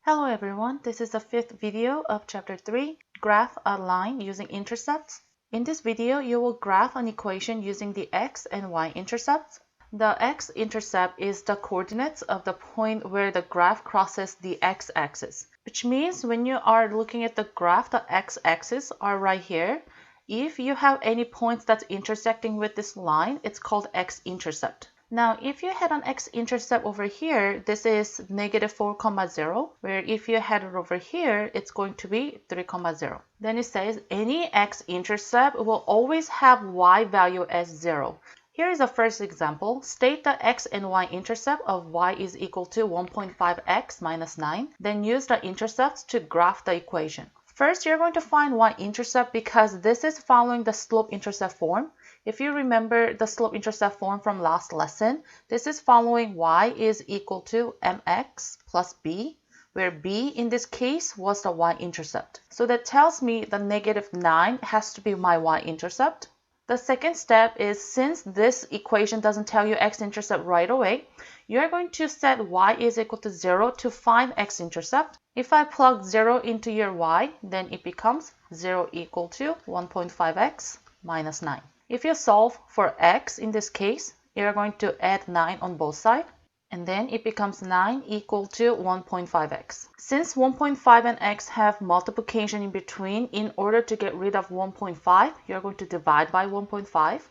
Hello everyone, this is the fifth video of Chapter 3, Graph a line using intercepts. In this video, you will graph an equation using the x and y intercepts. The x-intercept is the coordinates of the point where the graph crosses the x-axis, which means when you are looking at the graph, the x-axis are right here. If you have any points that's intersecting with this line, it's called x-intercept. Now, if you had an x-intercept over here, this is -4, 0, where if you had it over here, it's going to be 3, 0. Then it says any x-intercept will always have y value as 0. Here is the first example. State the x and y intercept of y is equal to 1.5x minus 9. Then use the intercepts to graph the equation. First, you're going to find y-intercept because this is following the slope-intercept form. If you remember the slope-intercept form from last lesson, this is following y is equal to mx plus b, where b in this case was the y-intercept. So that tells me the -9 has to be my y-intercept. The second step is, since this equation doesn't tell you x-intercept right away, you're going to set y is equal to 0 to find x-intercept. If I plug 0 into your y, then it becomes 0 equal to 1.5x minus 9. If you solve for x in this case, you're going to add 9 on both sides, and then it becomes 9 equal to 1.5x. Since 1.5 and x have multiplication in between, in order to get rid of 1.5, you're going to divide by 1.5.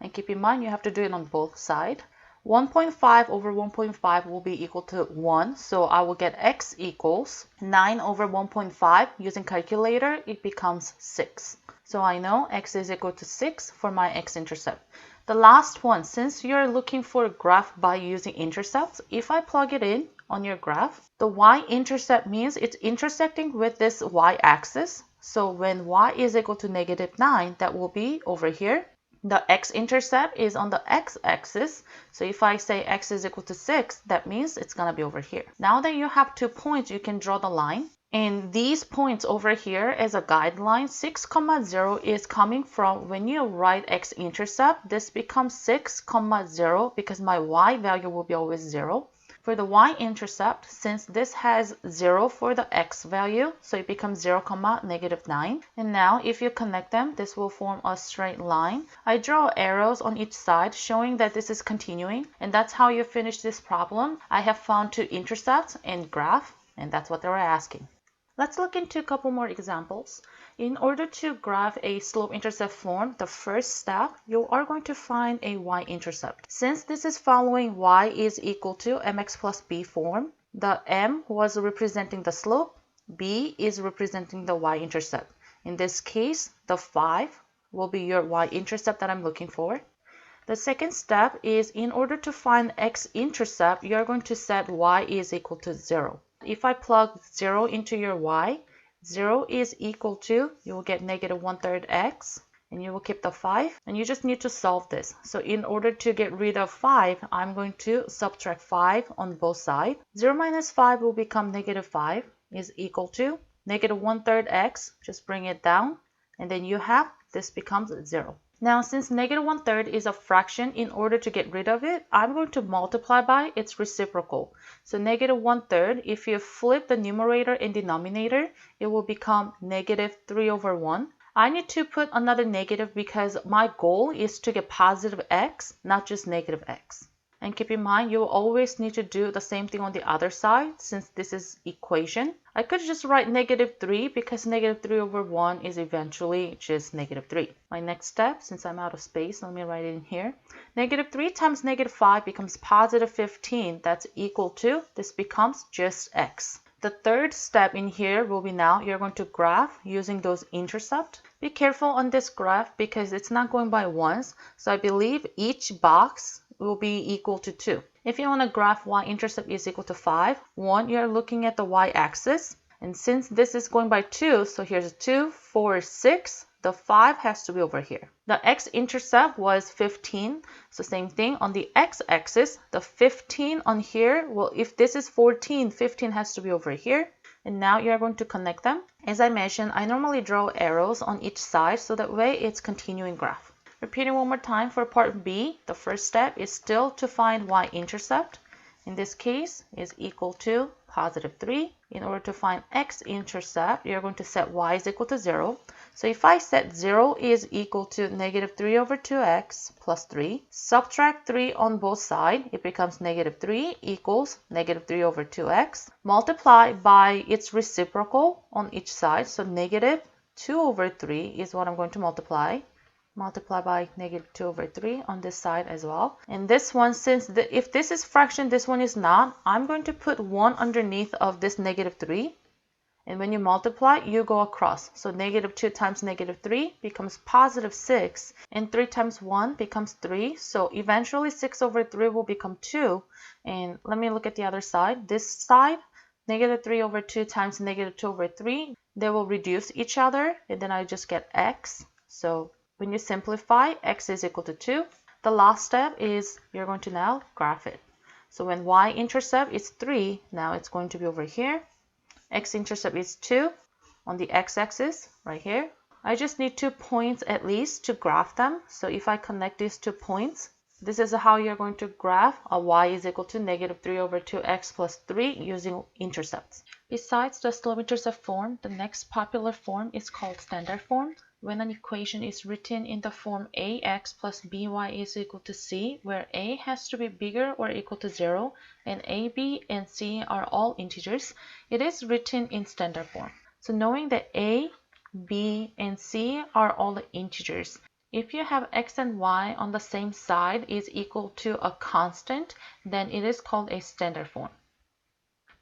And keep in mind, you have to do it on both sides. 1.5 over 1.5 will be equal to 1, so I will get x equals 9 over 1.5. Using calculator, it becomes 6. So I know x is equal to 6 for my x-intercept. The last one, since you're looking for a graph by using intercepts, if I plug it in on your graph, the y-intercept means it's intersecting with this y-axis. So when y is equal to -9, that will be over here. The x-intercept is on the x-axis. So if I say x is equal to 6, that means it's going to be over here. Now that you have 2 points, you can draw the line. And these points over here as a guideline, 6, 0 is coming from when you write x-intercept, this becomes 6, 0 because my y value will be always 0. For the y-intercept, since this has 0 for the x value, so it becomes 0, -9. And now if you connect them, this will form a straight line. I draw arrows on each side showing that this is continuing, and that's how you finish this problem. I have found 2 intercepts and graph, and that's what they were asking. Let's look into a couple more examples. In order to graph a slope-intercept form, the first step, you are going to find a y-intercept. Since this is following y is equal to mx plus b form, the m was representing the slope, b is representing the y-intercept. In this case, the 5 will be your y-intercept that I'm looking for. The second step is, in order to find x-intercept, you're going to set y is equal to 0. If I plug 0 into your y, 0 is equal to, you will get -1/3 x, and you will keep the 5, and you just need to solve this. So in order to get rid of 5, I'm going to subtract 5 on both sides. 0 minus 5 will become -5 is equal to -1/3 x, just bring it down, and then you have, this becomes 0. Now, since -1/3 is a fraction, in order to get rid of it, I'm going to multiply by its reciprocal. So -1/3, if you flip the numerator and denominator, it will become -3/1. I need to put another negative because my goal is to get positive x, not just negative x. And keep in mind, you will always need to do the same thing on the other side since this is equation. I could just write -3 because -3/1 is eventually just -3. My next step, since I'm out of space, let me write it in here. -3 times -5 becomes +15. That's equal to, this becomes just x. The third step in here will be, now you're going to graph using those intercepts. Be careful on this graph because it's not going by ones. So I believe each box will be equal to 2. If you want to graph y-intercept is equal to 5, 1, you're looking at the y-axis. And since this is going by 2, so here's 2, 4, 6, the 5 has to be over here. The x-intercept was 15, so same thing on the x-axis. The 15 on here, well, if this is 14, 15 has to be over here. And now you're going to connect them. As I mentioned, I normally draw arrows on each side, so that way it's continuing graph. Repeating one more time for part B, the first step is still to find y-intercept. In this case, is equal to positive 3. In order to find x-intercept, you're going to set y is equal to 0. So if I set 0 is equal to negative 3 over 2x plus 3, subtract 3 on both sides, it becomes negative 3 equals negative 3 over 2x. Multiply by its reciprocal on each side, so negative 2 over 3 is what I'm going to multiply. Multiply by negative 2 over 3 on this side as well. And this one, since if this is fraction, this one is not, I'm going to put 1 underneath of this negative 3. And when you multiply, you go across. So negative 2 times negative 3 becomes positive 6. And 3 times 1 becomes 3. So eventually 6 over 3 will become 2. And let me look at the other side. This side, negative 3 over 2 times negative 2 over 3, they will reduce each other. And then I just get x. So when you simplify, x is equal to 2. The last step is you're going to now graph it. So when y-intercept is 3, now it's going to be over here. X-intercept is 2 on the x-axis right here. I just need 2 points at least to graph them. So if I connect these 2 points, this is how you're going to graph a y is equal to negative 3 over 2x plus 3 using intercepts. Besides the slope-intercept form, the next popular form is called standard form. When an equation is written in the form ax plus by is equal to c, where a has to be bigger or equal to 0, and a, b, and c are all integers, it is written in standard form. So knowing that a, b, and c are all integers, if you have x and y on the same side is equal to a constant, then it is called a standard form.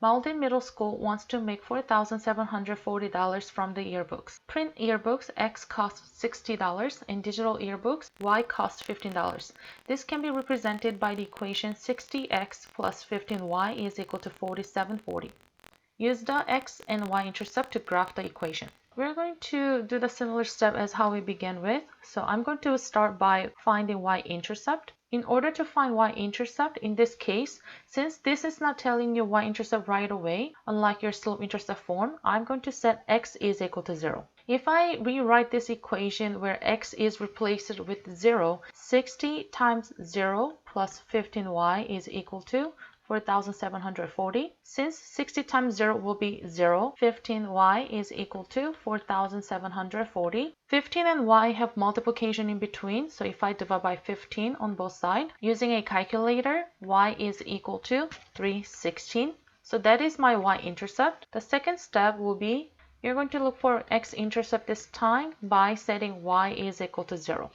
Malden Middle School wants to make $4,740 from the yearbooks. Print yearbooks, X costs $60, and digital yearbooks, Y costs $15. This can be represented by the equation 60x plus 15y is equal to 4740. Use the x and y intercept to graph the equation. We're going to do the similar step as how we began with. So I'm going to start by finding y-intercept. In order to find y-intercept, in this case, since this is not telling you y-intercept right away, unlike your slope-intercept form, I'm going to set x is equal to 0. If I rewrite this equation where x is replaced with 0, 60 times 0 plus 15y is equal to 4,740. Since 60 times 0 will be 0, 15y is equal to 4,740. 15 and y have multiplication in between, so if I divide by 15 on both sides, using a calculator, y is equal to 316. So that is my y-intercept. The second step will be, you're going to look for x-intercept this time by setting y is equal to 0.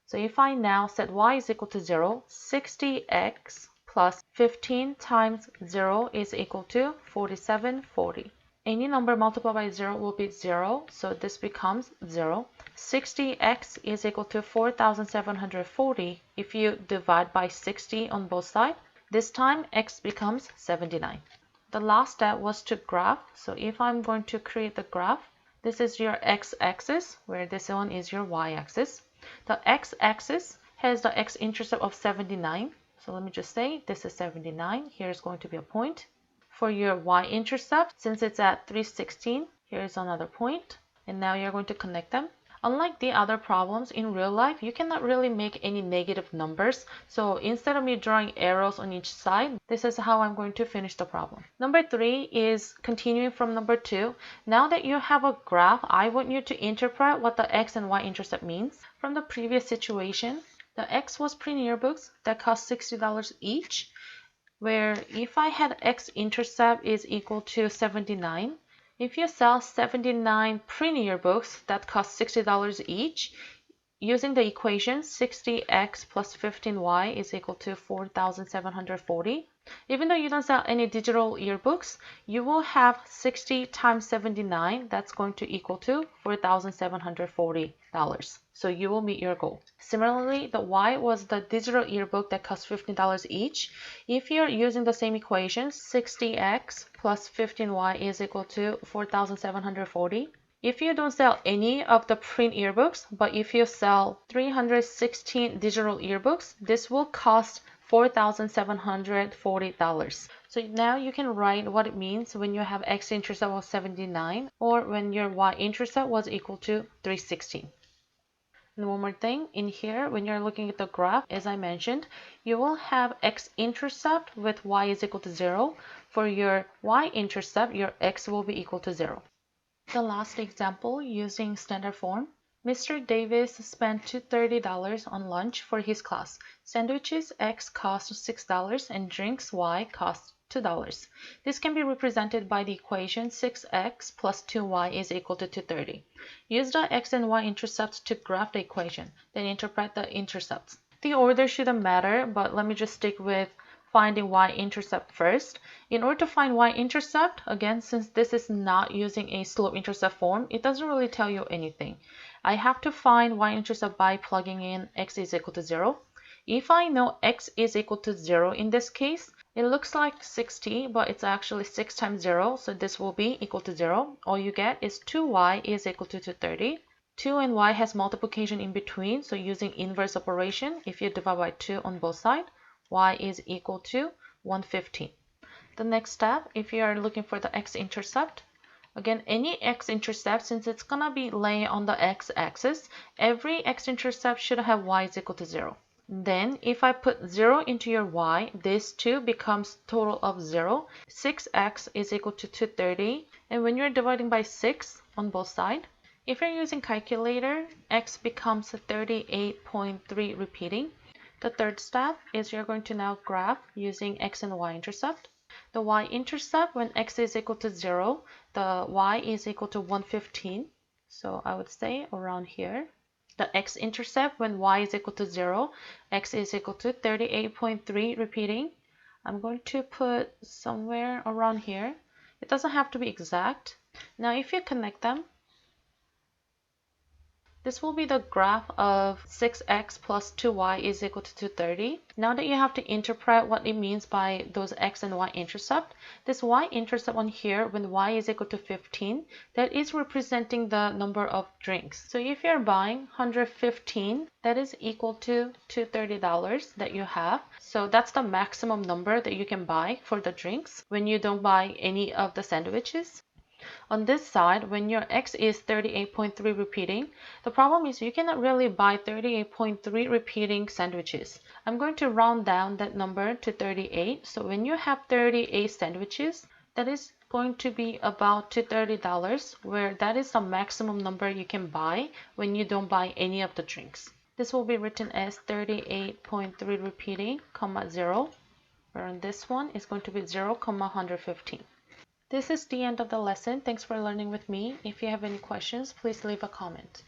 So if I now set y is equal to 0, 60x plus 15 times 0 is equal to 4740. Any number multiplied by 0 will be 0, so this becomes 0. 60x is equal to 4,740 if you divide by 60 on both sides. This time x becomes 79. The last step was to graph, so if I'm going to create the graph, this is your x-axis, where this one is your y-axis. The x-axis has the x-intercept of 79. So let me just say this is 79. Here's going to be a point. For your y-intercept, since it's at 316, here's another point. And now you're going to connect them. Unlike the other problems in real life, you cannot really make any negative numbers. So instead of me drawing arrows on each side, this is how I'm going to finish the problem. Number 3 is continuing from number 2. Now that you have a graph, I want you to interpret what the x and y-intercept means. From the previous situation, the X was print yearbooks that cost $60 each, where if I had X-intercept is equal to 79, if you sell 79 print yearbooks that cost $60 each, using the equation 60x plus 15y is equal to 4,740. Even though you don't sell any digital yearbooks, you will have 60 times 79. That's going to equal to $4,740. So you will meet your goal. Similarly, the Y was the digital yearbook that cost $15 each. If you're using the same equation, 60x plus 15y is equal to 4,740. If you don't sell any of the print yearbooks, but if you sell 316 digital yearbooks, this will cost $4,740. So now you can write what it means when you have x-intercept of 79 or when your y-intercept was equal to 316. And one more thing, in here, when you're looking at the graph, as I mentioned, you will have x-intercept with y is equal to 0, for your y-intercept, your x will be equal to 0. The last example using standard form. Mr. Davis spent $30 on lunch for his class. Sandwiches X cost $6 and drinks Y cost $2. This can be represented by the equation 6x plus 2y is equal to 230. Use the x and y intercepts to graph the equation, then interpret the intercepts. The order shouldn't matter, but let me just stick with finding y-intercept first. In order to find y-intercept, again, since this is not using a slope-intercept form, it doesn't really tell you anything. I have to find y-intercept by plugging in x is equal to 0. If I know x is equal to 0 in this case, it looks like 60, but it's actually 6 times 0, so this will be equal to 0. All you get is 2y is equal to 230. 2 and y has multiplication in between, so using inverse operation, if you divide by 2 on both sides, y is equal to 115. The next step, if you are looking for the x-intercept, again, any x-intercept, since it's going to be laying on the x-axis, every x-intercept should have y is equal to 0. Then, if I put 0 into your y, this 2 becomes total of 0. 6x is equal to 230. And when you're dividing by 6 on both sides, if you're using calculator, x becomes 38.3 repeating. The third step is you're going to now graph using x and y-intercept. The y-intercept, when x is equal to 0, the y is equal to 115. So I would say around here. The x-intercept, when y is equal to 0, x is equal to 38.3 repeating. I'm going to put somewhere around here. It doesn't have to be exact. Now if you connect them, this will be the graph of 6x plus 2y is equal to 230. Now that you have to interpret what it means by those x and y-intercept, this y-intercept on here, when y is equal to 15, that is representing the number of drinks. So if you're buying 115, that is equal to $230 that you have. So that's the maximum number that you can buy for the drinks when you don't buy any of the sandwiches. On this side, when your x is 38.3 repeating, the problem is you cannot really buy 38.3 repeating sandwiches. I'm going to round down that number to 38. So when you have 38 sandwiches, that is going to be about $230, where that is the maximum number you can buy when you don't buy any of the drinks. This will be written as 38.3 repeating, comma 0, where on this one is going to be 0, comma 115. This is the end of the lesson. Thanks for learning with me. If you have any questions, please leave a comment.